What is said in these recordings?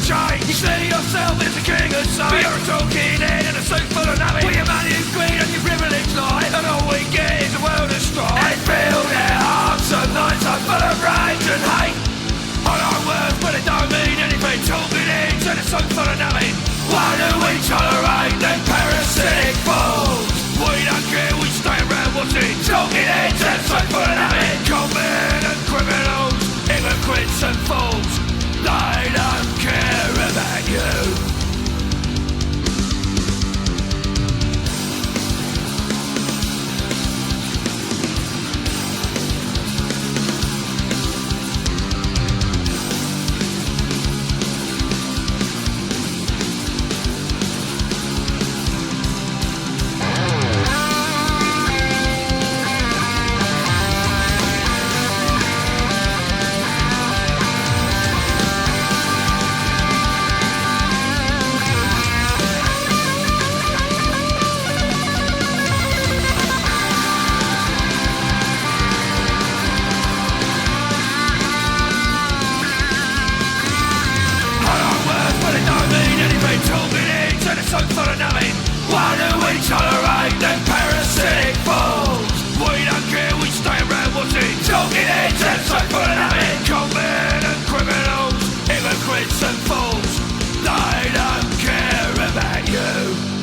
change. You see yourself as a king and saint, but you're a talking head in a suit full of nothing. With your money and greed and your privilege lie, and all we get is a world of strife. And fill their hearts and nights are full of rage and hate. On our words, but it don't mean anything. Talking heads in a suit full of nothing. Why do we tolerate them parasitic fools? We don't care, we stay around watching. Talking heads in a suit full of nothing. Conmen and criminals, hypocrites and fools. They don't care about you. Why do we tolerate them parasitic fools? We don't care, we stay around watching. Talking heads and so full of nothing. Conmen and criminals, hypocrites and fools. They don't care about you.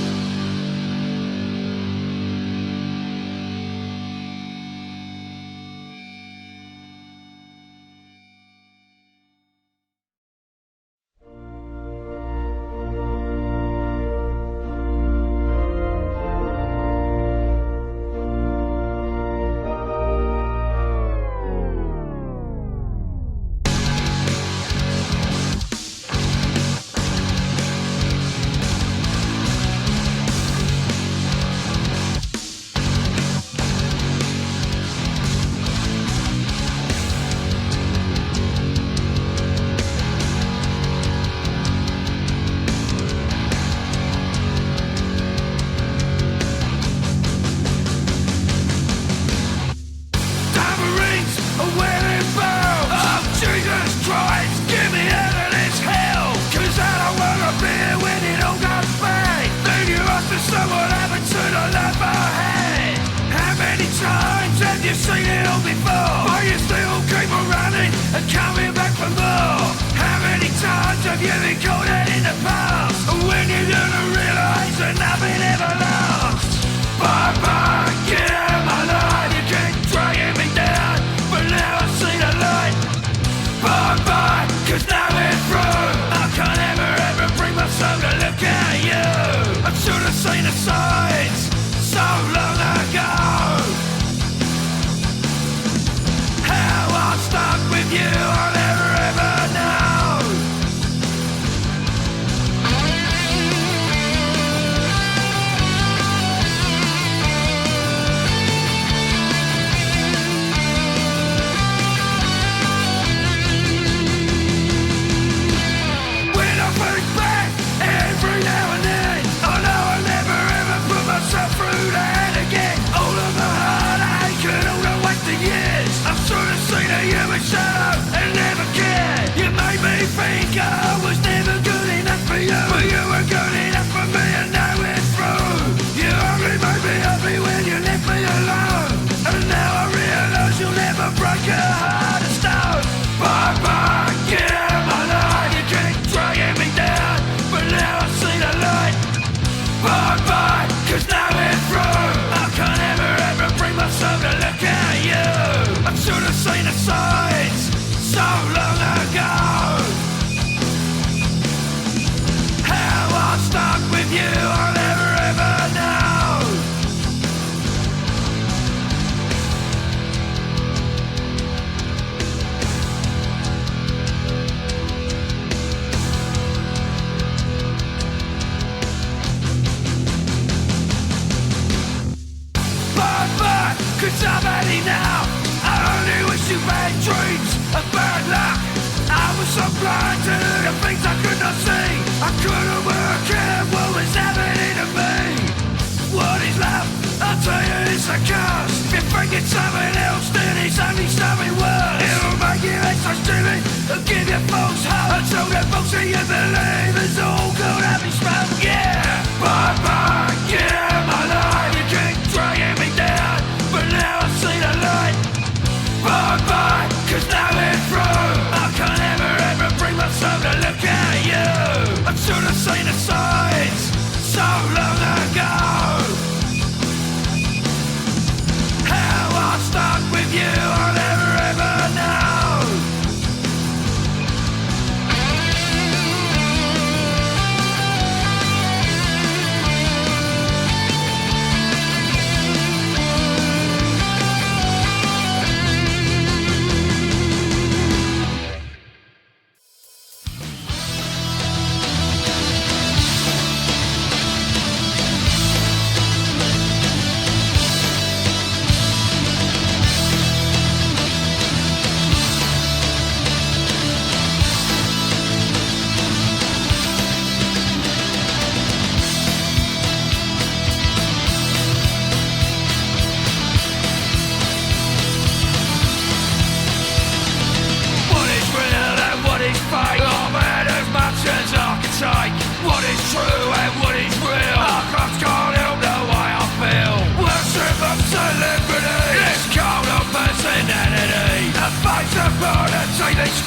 Give your folks hope, and so the folks see you believe.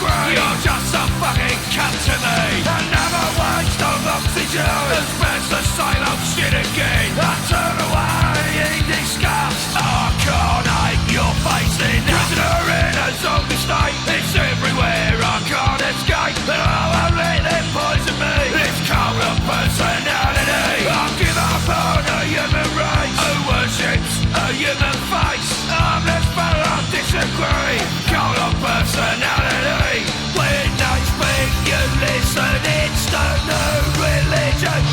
disagree. You're just a fucking cunt to me. Another waste of oxygen. As best to say that shit again. I turn away in disgust. I can't hate your face enough. Prisoner in a zombie state. It's everywhere, I can't escape. And I won't let them poison me. It's cult of personality. I'll give up on a human race who worships a human face. I'm less but I disagree. Cult of personality. When they speak you listen. It's the new religion.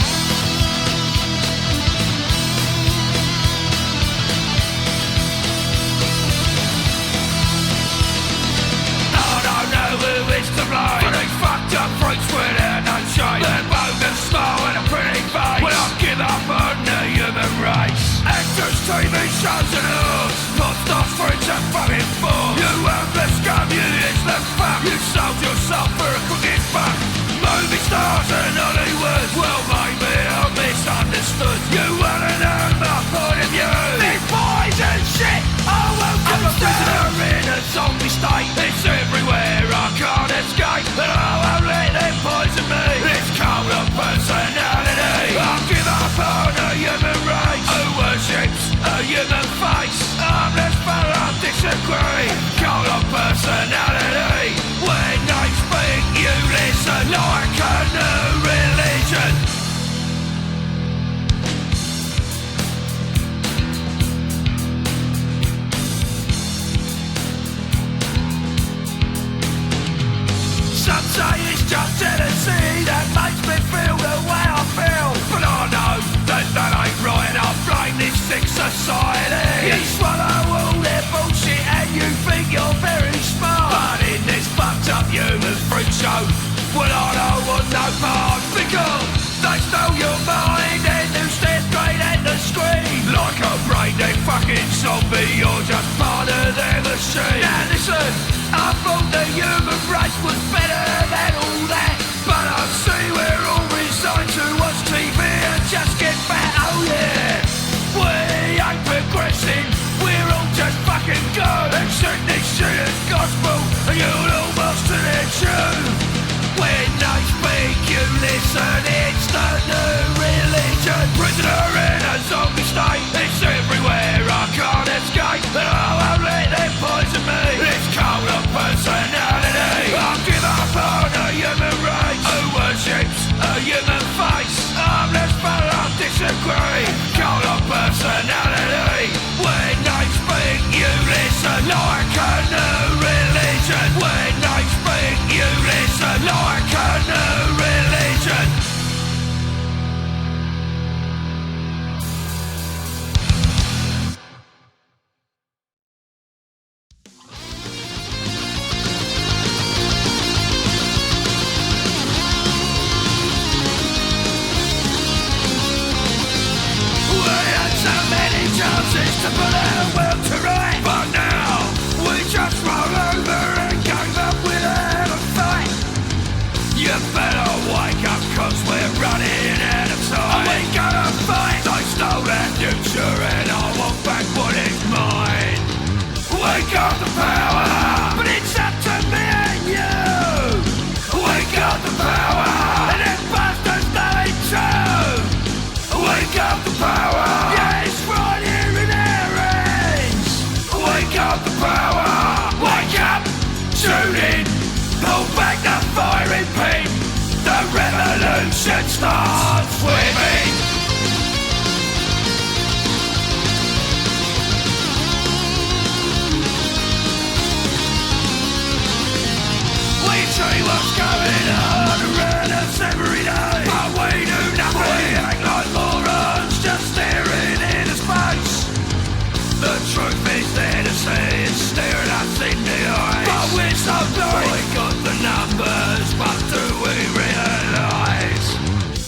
To blame for these fucked up freaks without no shame. They're bogus smile and a pretty face. Well, I'll give up on the human race. Actors, TV shows and hooks. Pop stars, freaks and fucking fools. You worthless scum, you useless fuck. You sold yourself for a crooked buck. Movie stars and Hollywood. Well, maybe I'm misunderstood. You wanna know my point of view. These boys and shit, I won't come a prisoner in a zombie state. It's everywhere, I can't escape. And I won't let them poison me. It's cult of personality. I'll give up on a human race who worships a human face. I'm less but I disagree. Cult of personality. When they speak you listen like a new religion. Some say it's just jealousy that makes me feel the way I feel. But I know that ain't right. I blame this sick society. You swallow all their bullshit and you think you're very smart. But in this fucked up human freak show, well I don't want no part. Because they stole your mind and you stare straight at the screen. Like a brain-dead fucking zombie, you're just part of their machine. Now listen, I thought the human race was better than all that. But I see we're all resigned to watch TV and just get fat, oh yeah. We ain't progressing, we're all just fucking good. Accept this shit as gospel and you'll almost to their tune. When they speak you listen, it's the new religion. Prisoner in a zombie state, it's everywhere, I can't escape. And I won't let them poison me. It's cult of personality. I'll give up on a human race who worships a human face. I'm less but I disagree. Cult of personality. When they speak you listen like a new religion. When they speak you listen like a new religion. To put our world to right. But now we just roll over and gave up without a fight. You better wake up cause we're running out of time. We gotta fight. They stole our future and I want back what is mine. We got the power, but it's up to me and you. We got the power, and them bastards they too. We got the power, yeah, it's right here in our hands. We got the power, wake up, tune in, pull back the firing pin. The revolution starts within. See what's going on around us every day, but we do nothing. We act like morons, just staring into space. The truth is there to see, it's staring us in the eyes. But we're so blind. We got the numbers, but do we realise?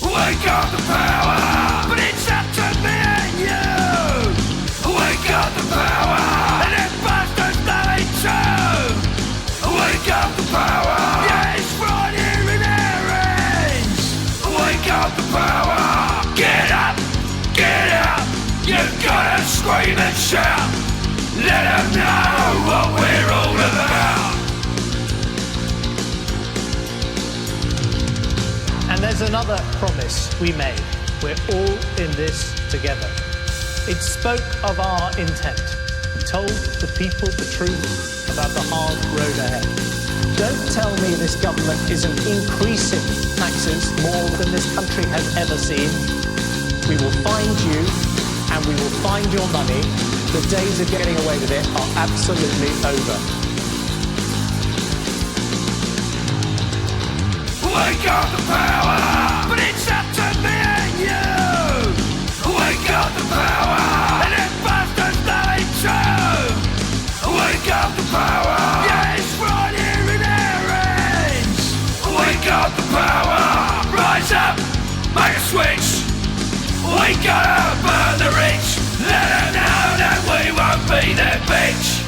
We got the power, but it's up to me and you. We got the power, and them bastards they too. We got the power. Get up, get up, you gotta scream and shout. Let them know what we're all about. another promise we made. We're all in this together. It spoke of our intent. It told the people the truth about the hard road ahead. Don't tell me this government isn't increasing taxes more than this country has ever seen. We will find you and we will find your money. The days of getting away with it are absolutely over. We got the power, but it's up to me and you. We got the power, and them bastards know it too. We got the power, yeah, it's right here in our hands. We got the power, rise up, make a switch. We gotta burn the rich, let them know that we won't be their bitch.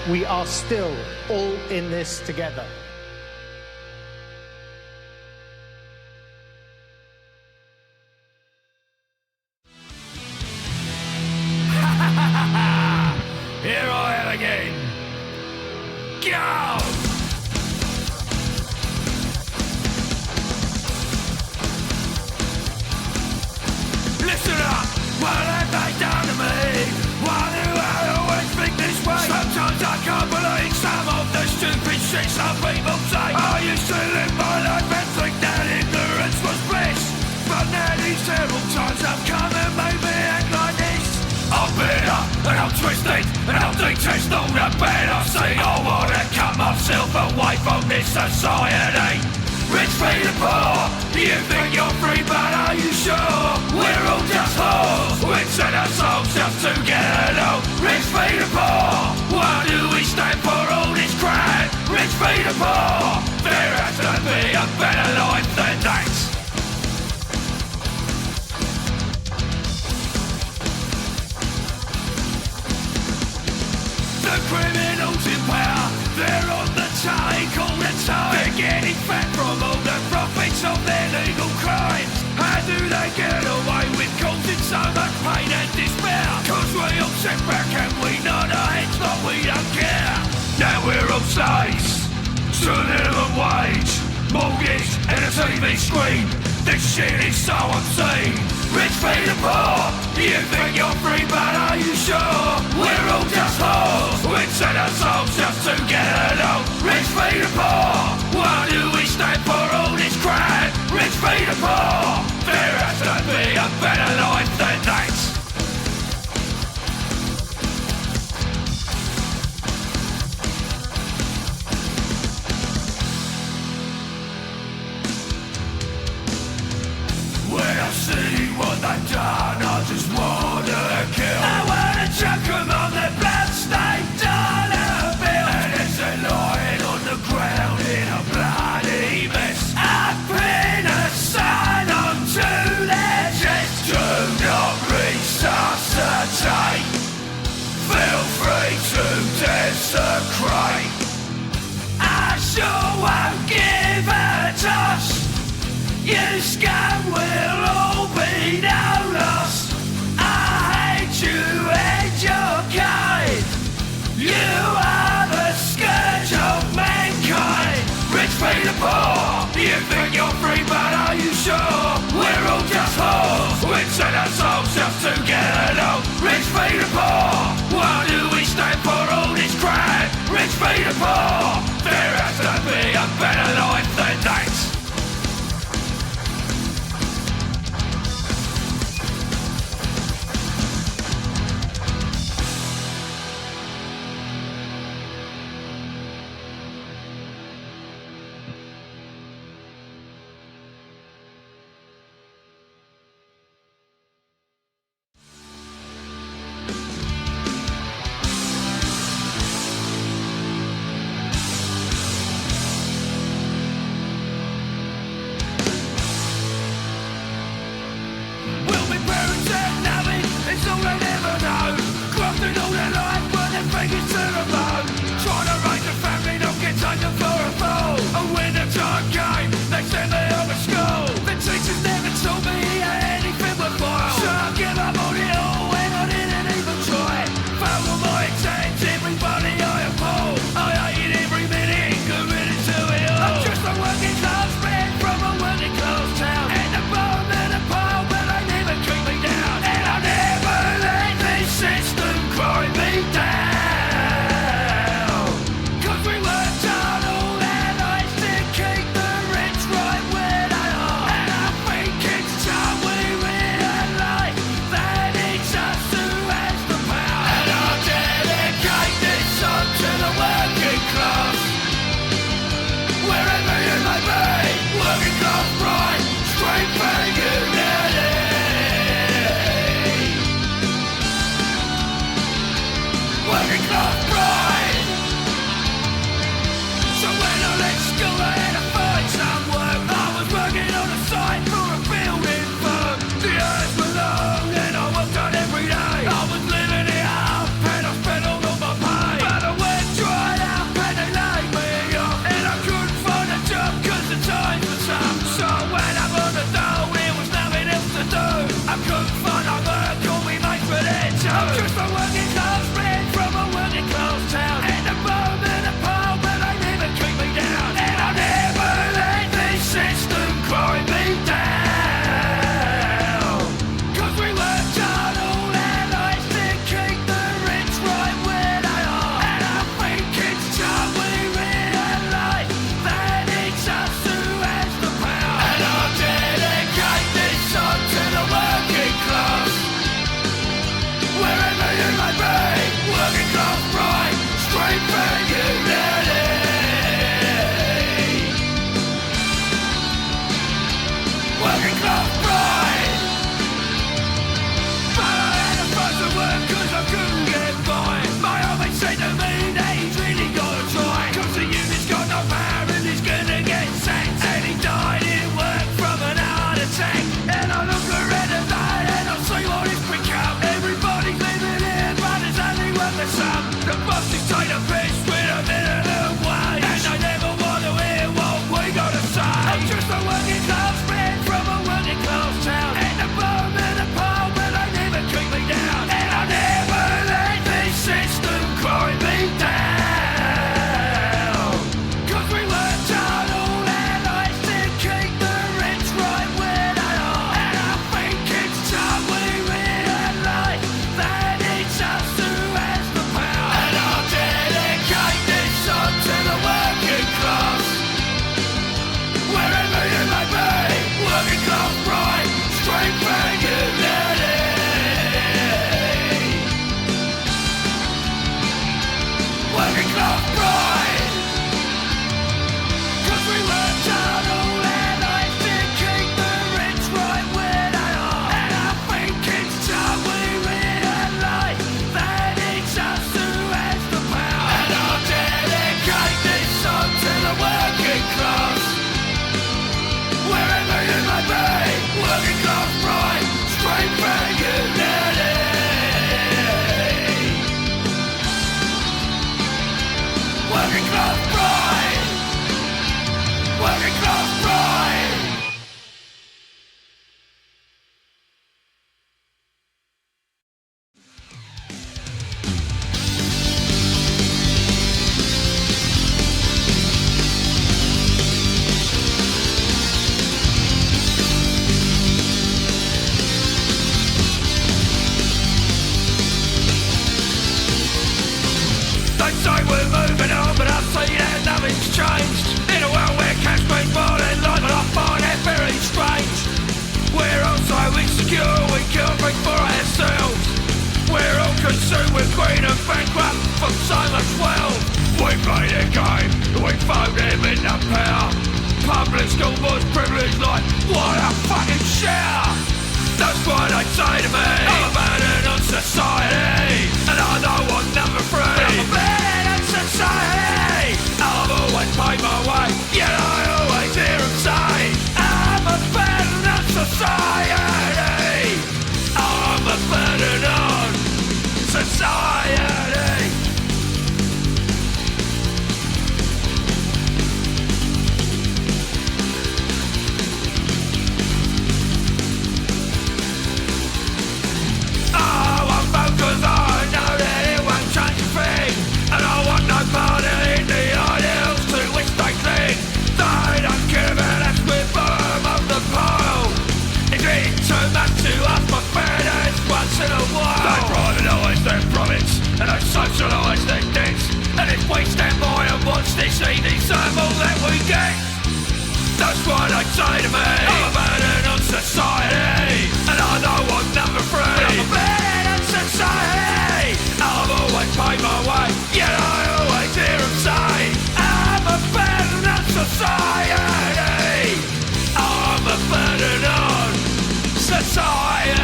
We are still all in this together. Here I am again. Go! Listen up, what have they done to me? Why do I always think this way? Sometimes I can't believe some of the stupid shit some people say. I used to live my life and think that ignorance was bliss, but now these terrible times have come and made me act like this. I'm bitter, and I'm twisted, and I'm detest all the bad I see. I wanna cut myself away from this society. Rich feed the poor, you think you're free, but are you sure? We're all just whores, we set ourselves just to get along. Rich feed the poor, why do we stand for all this crap? Rich feed the poor, there has to be a better life than that. The criminals in power, they're on the take all the time. They're getting fat from all the profits of their legal crimes. How do they get away with causing so much pain and despair? Cause we all sit back and we nod our heads like we don't care. Now we're all slaves to minimum wage, mortgage and a TV screen. This shit is so obscene. Rich feed the poor, you think you're free, but are you sure? We're all just whores, we set ourselves just to get along. Rich feed the poor, why do we stand for all this crap? Rich feed the poor, there has to be a better life than that. See what they've done, I just wanna kill. I wanna chuck them on their blood-stained dollar bill. And as they're lying on the ground in a bloody mess, I pin a sign onto their chest. Do not resuscitate, feel free to desecrate. I sure won't give a toss. You scum will all be no loss. I hate you and your kind. You are the scourge of mankind. Rich feed the poor, you think you're free, but are you sure? We're all just whores, we set ourselves just to get along. Rich feed the poor, why do we stand for all this crap? Rich feed the poor, there has to be a better life than that. Working class man from a working class class pride. 'Cause we worked out all our lives to keep the rich right where they are. And I think it's time we realise that it's us who has the power. And I'll dedicate this song to the working class. Wherever you may be, working class pride, straight for unity. Working class pride, working class pride. They say we're moving on, but I see that nothing's changed. In a world where cash means more than life, and I find that very strange. We're all so insecure, we can't think for ourselves. We're all consumed with greed and bankrupt from so much wealth. We play their game, we fold them into power. Public school boys privileged like, what a fucking shout. That's what they say to me. I'm a burden on society, and I know I'm number 3. I'm a burden on society. I've always paid my way, yet I always hear them say, I'm a burden on society. I'm a burden on society. Cause I know that it won't change a thing, and I want no part in the ideals to which they cling. They don't care about us, we're bottom of the pile. It's really too much to ask my parents once in a while. They privatise their profits, and they socialise their debts. And if we stand by and watch this, they deserve all that we get. That's what they say to me. I'm a burden on society, and I know I'm number 3. I'm a burden on society. I've always paid my way, yet I always hear them say, I'm a burden on society. I'm a burden on society.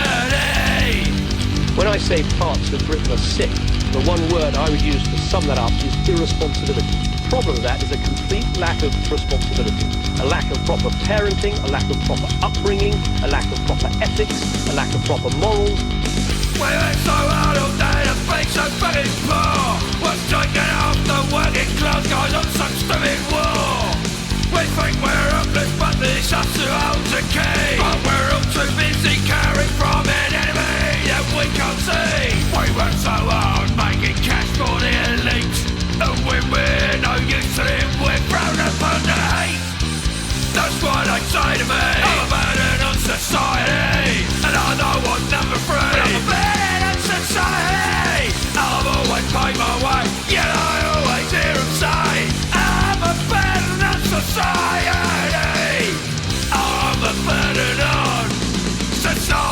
When I say parts of Britain are sick, the one word I would use to sum that up is irresponsibility. The problem with that is a complete lack of responsibility, a lack of proper parenting, a lack of proper upbringing, a lack of proper ethics, a lack of proper morals. We work so hard all day to be so fucking poor. We're taking off the working class guys on some stupid war. We think we're helpless, but it's us who holds the key. But we're all too busy caring from an enemy that we can't see. We work so hard making cash for the elite, and when we're no use to them, we're thrown upon the hate. That's what they say to me. I'm a burden on society, and I know I'm number 3. I'm a burden on society. I've always paid my way, yet I always hear them say, I'm a burden on society. I'm a burden on society.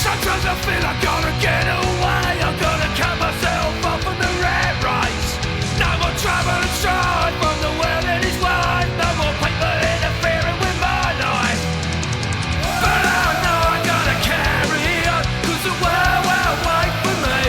Sometimes I feel I gotta get away. I'm gonna cut myself off from the rat race. No more trouble and strife from the world and its wide. No more people interfering with my life. But I know I gotta carry on, 'cause the world won't wait for me.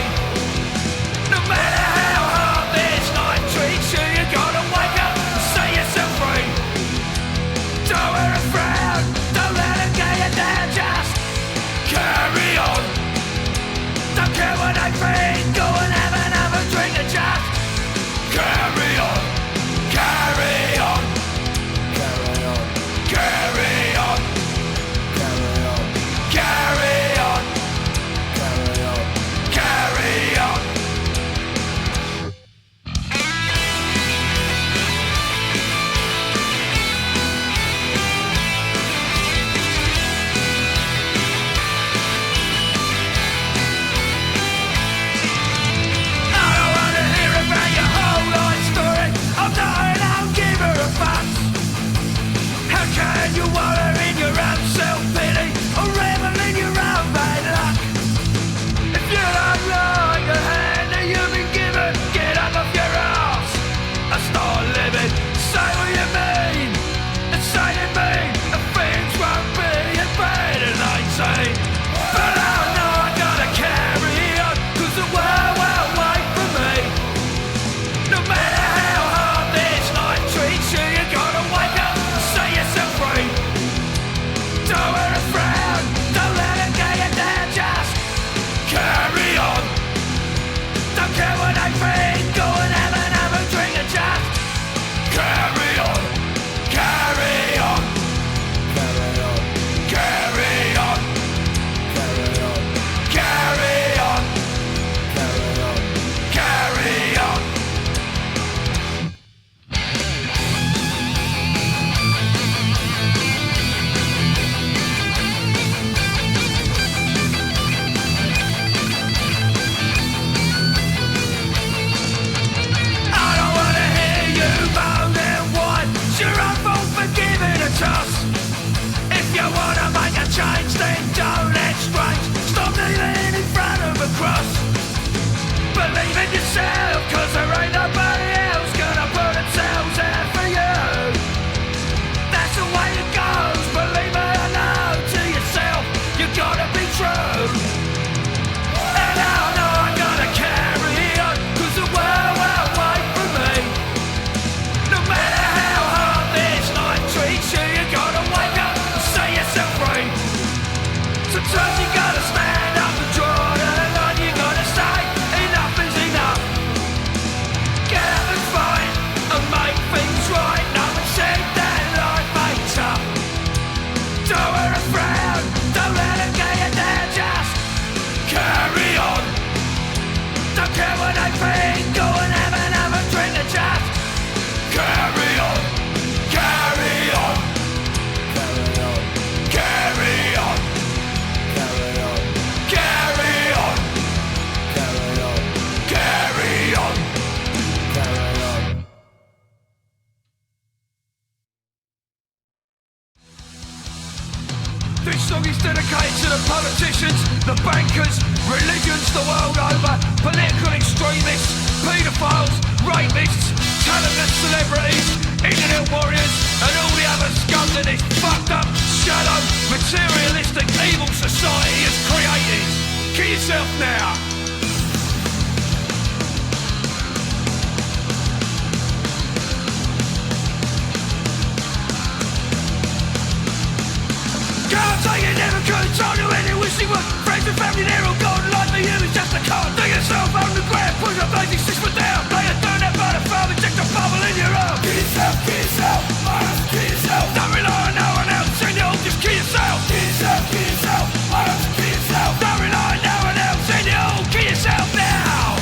when I think, go and have another drink and just carry on, carry on, carry on, carry on, carry on, carry on, carry on, carry on, carry on. This song is dedicated to the politicians, the bankers, religions the world over, political extremists, paedophiles, rapists, talentless celebrities, internet warriors, and all the other scum that this fucked up, shallow, materialistic, evil society has created. Kill yourself now. Can't take it, never could. Told you any wishing were friends and family, they're all gone. Life for you is just a card. Dig yourself on the ground, push a blazing 6 foot down. Lay a down that by the farm, inject a bubble in your arm. Kill yourself, kill yourself, kill yourself. Don't rely on no one else, and you'll just kill yourself. Kill yourself, kill yourself, kill yourself. Don't rely on no one else, and you'll kill yourself now.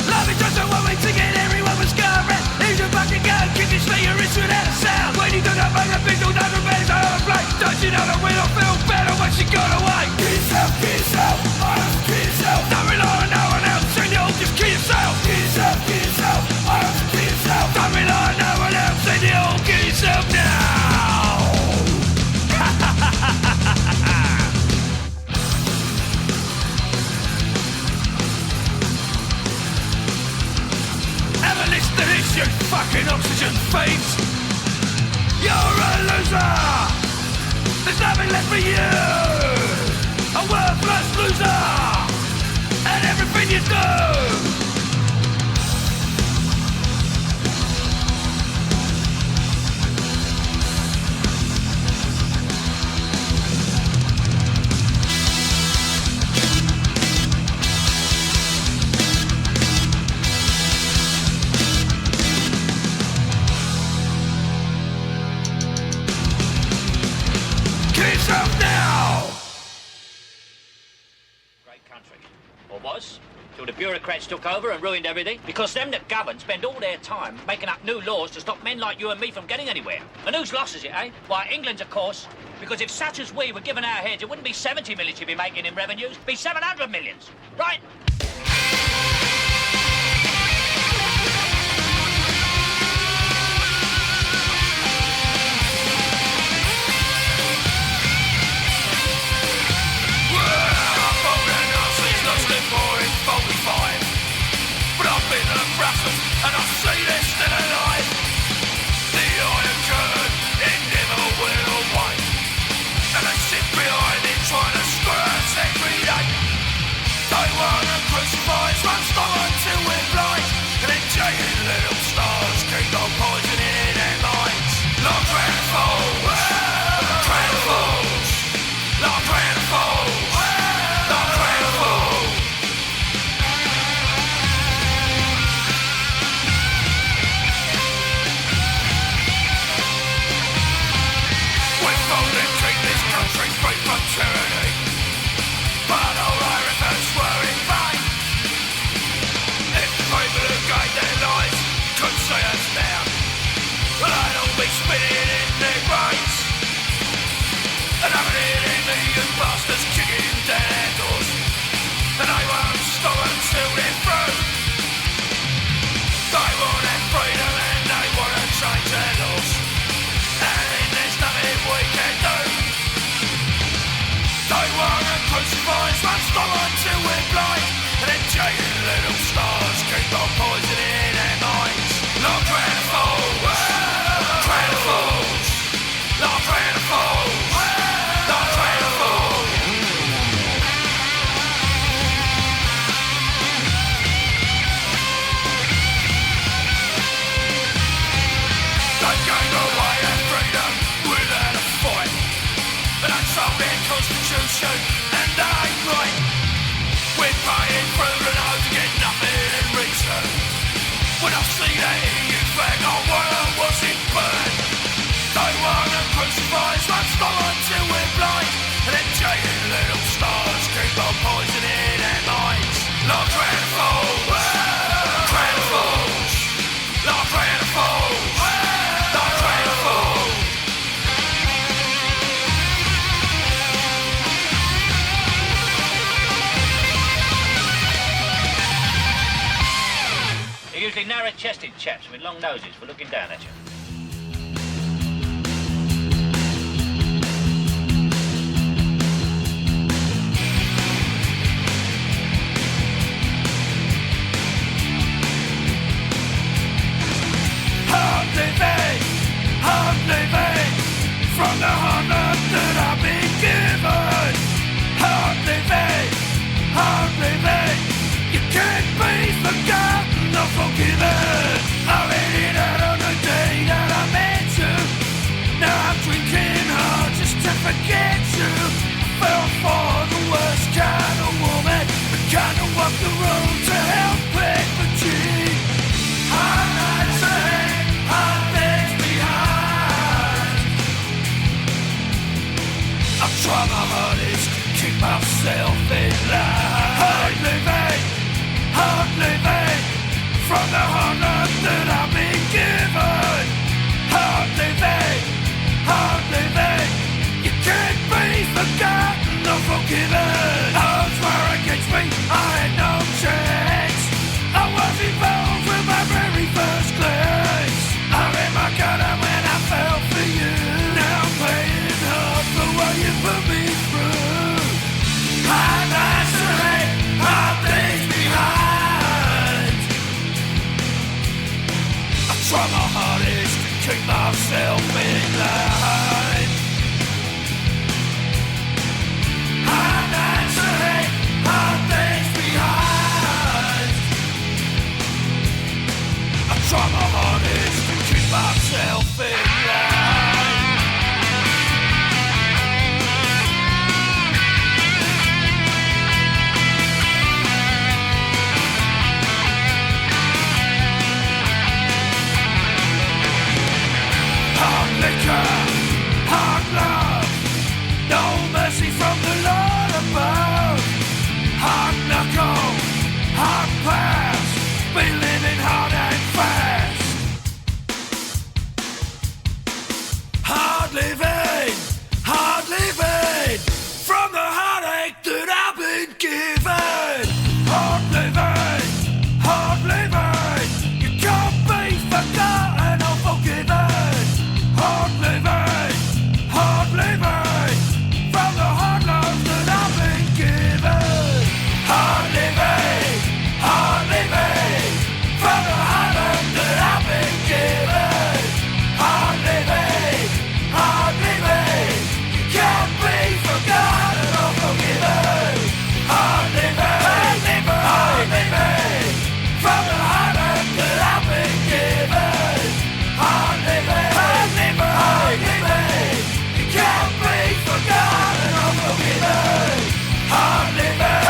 Love it just a one way ticket, everyone was scarring. Here's your fucking gun, kick his feet, your wrist without a sound. When you do not make a big deal, don't remain so play. Don't you know that we don't feel better when she got away? Kill yourself, kill yourself, kill yourself. Don't rely on no one else, and you'll just kill yourself. Kill yourself, kill yourself, kill yourself. Don't rely on no one else, and you'll kill yourself now. Have a listen to this, you fucking oxygen fiends. You're a loser. There's nothing left for you. A worthless loser. And everything you do. Now! Great country. Or was. Till the bureaucrats took over and ruined everything. Because them that govern spend all their time making up new laws to stop men like you and me from getting anywhere. And whose loss is it, eh? Why, England's, of course. Because if such as we were given our heads, it wouldn't be 70 million you'd be making in revenues. It'd be 700 millions. Right? And I see they're still alive. The Iron Curtain, it never went away. And they sit behind it trying to screw us every day. They wanna crucify us, run slow until we're blind. And then jaded little stars keep on poisoning in their minds. Like granite falls, granite falls, like granite falls, like granite falls. poisoning their minds. Like trying to fall, trying to fall. Like trying to fall, like trying to fall. They're usually narrow-chested chaps with long noses for looking down at you. I'm living from the hunger that I've been given. I'm living. You can't be forgotten or forgiven. I read it out on the day that I met you. Now I'm drinking hard just to forget you. Fell for the worst kind of woman, the kind of walk the road to help pick the cheat. I'm not saying I'm things behind. I try my hardest to keep myself in line. I'm living from the hunger that I've been given. I'm living. You can't be forgotten or forgiven. Odds were against me, I had no chance. I was involved with my very first glance. I ran my gutter when I fell for you. Now I'm paying hard for what you put me through. I'm not straight, I'm things behind. I try my hardest to keep myself in line. I'm not straight, I'm things behind. I try my hardest to keep myself in line. Hard liquor, hard love, no mercy from the Lord above. Hard knuckle, hard pass, be living hard and fast. Hard living, from the heartache that I've been given. Hard living, you can't be forgotten or forgiven. Hard living, from the hard love that I've been given. Hard living, from the hard love that I've been given. Hard living, you can't be forgotten or forgiven. Hard living, from the hard love that I've been given. Hard living, you can't be forgotten or forgiven. Hard living,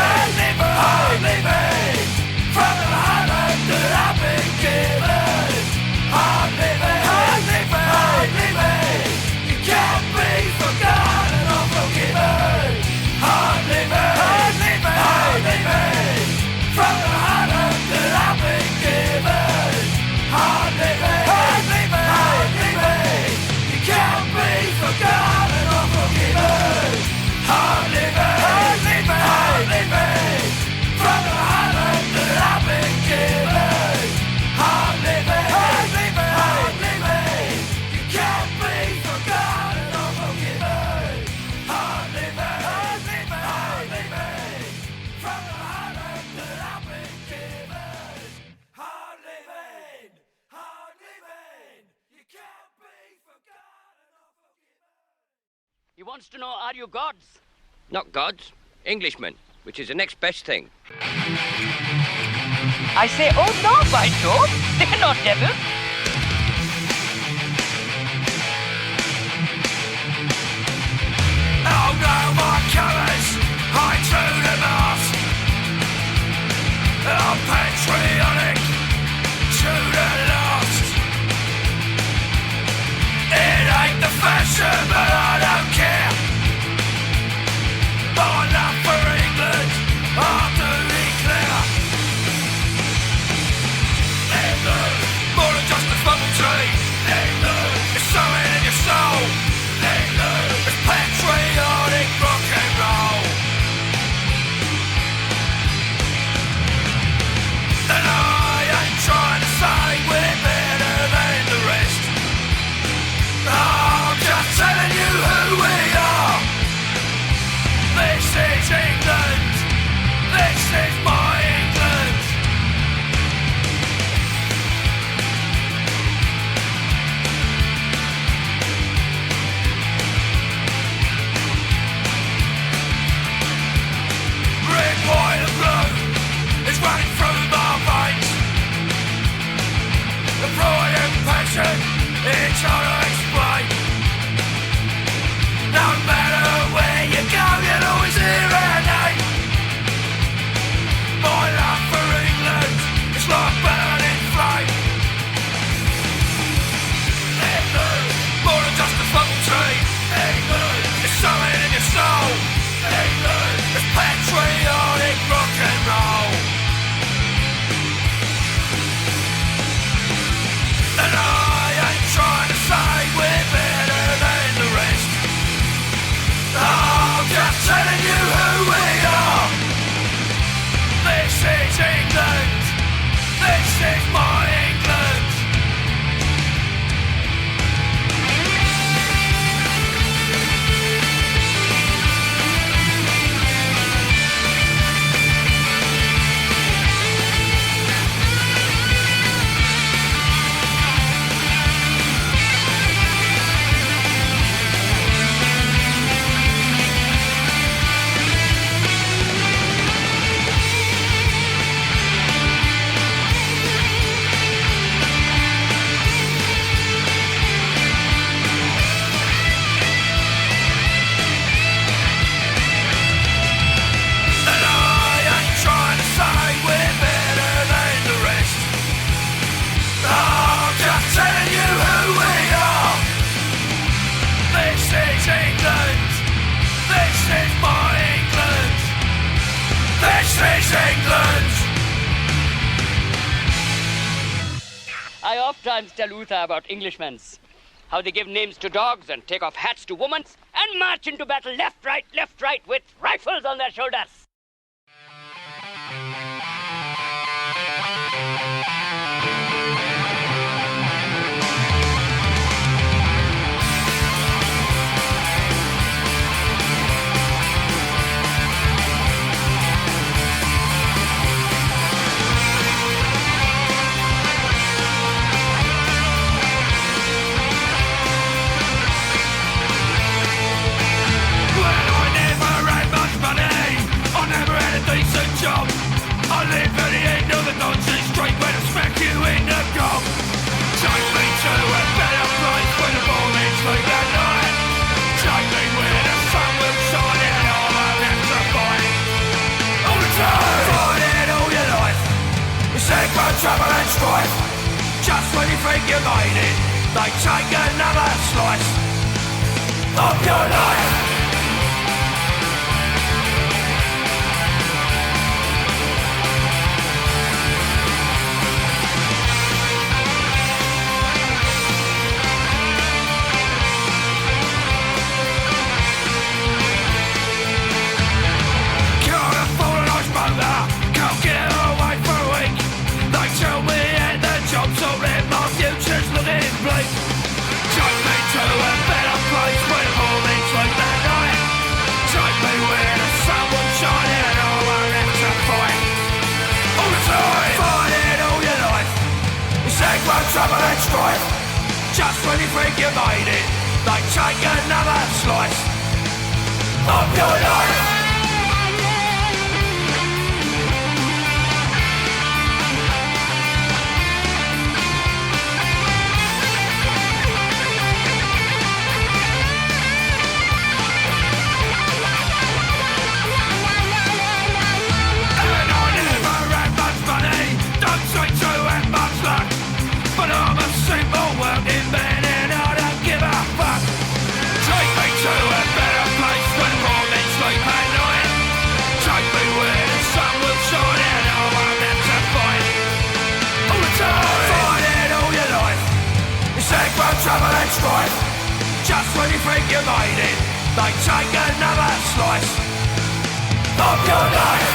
from the hard love that I've been given. Hard living, you can't be forgotten or forgiven. Hard living, from the hard love that I've been given. Hard living, you can't be forgotten or forgiven. Hard living, from the hard love that I've been given. Hard living, you can't be forgotten or forgiven. Hard living, from the hard love that I've been given. Hard living, you can't be forgotten or forgiven. He wants to know, are you gods? Not gods, Englishmen, which is the next best thing. I say, oh no, by Jove, they're not devils. Oh no, my colours, I to the mast. I'm patriotic to the last. It ain't the fashion, but I don't care. My love for England is England. I oft-times tell Uther about Englishmen, how they give names to dogs and take off hats to women and march into battle left, right, with rifles on their shoulders. Job. I live at the end of the nonsense street where I smack you in the gob. Take me to a better place where the mornings sleep at night. Take me where the sun will shine and I won't have to fight. All the time, fight it all your life. You seek for trouble and strife. Just when you think you made it, they take another slice of your life. Trouble and strife. Just when you think you made it, they take another slice of your life. And I never had much money, don't seem to have much luck. But I'm a simple working man and I don't give a fuck. Take me to a better place when morning sleep at night. Take me where the sun will shine and I won't have to fight. All the time, fight it all your life. You seek for trouble and strife. Just when you think you made it, they take another slice of your life.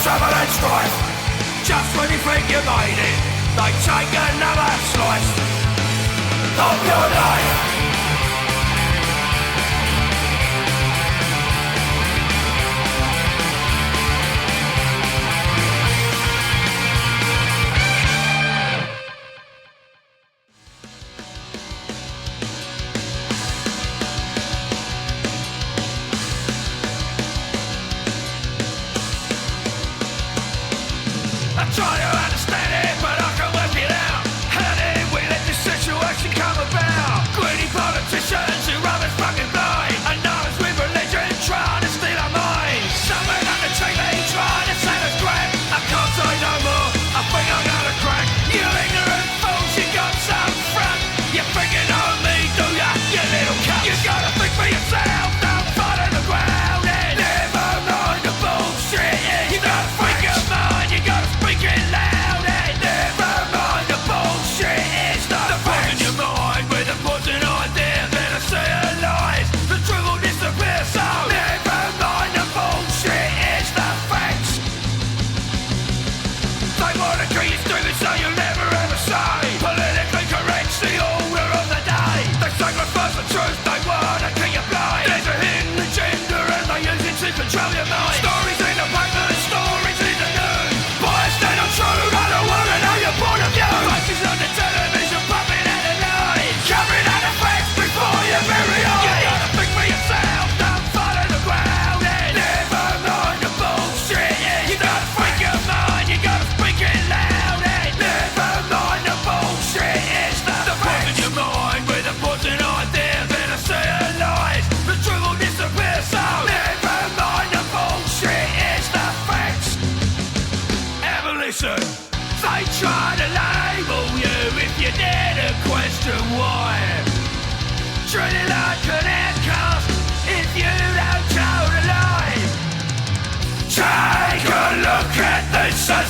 Trouble and strife. Just when you think you made it, they take another slice of your life. Try to understand it, but I can work it out. How did we let this situation come about? Greedy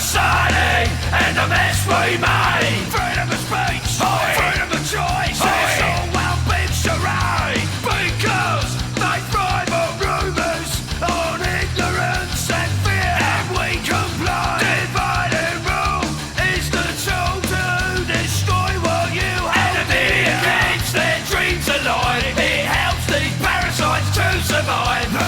society and the mess we made. Freedom of speech, freedom of choice, it's all one big charade. Because they thrive on rumours, on ignorance and fear, and we comply. Divide and rule is the tool to destroy what you hold dear. It keeps their dreams alive, it helps these parasites to survive.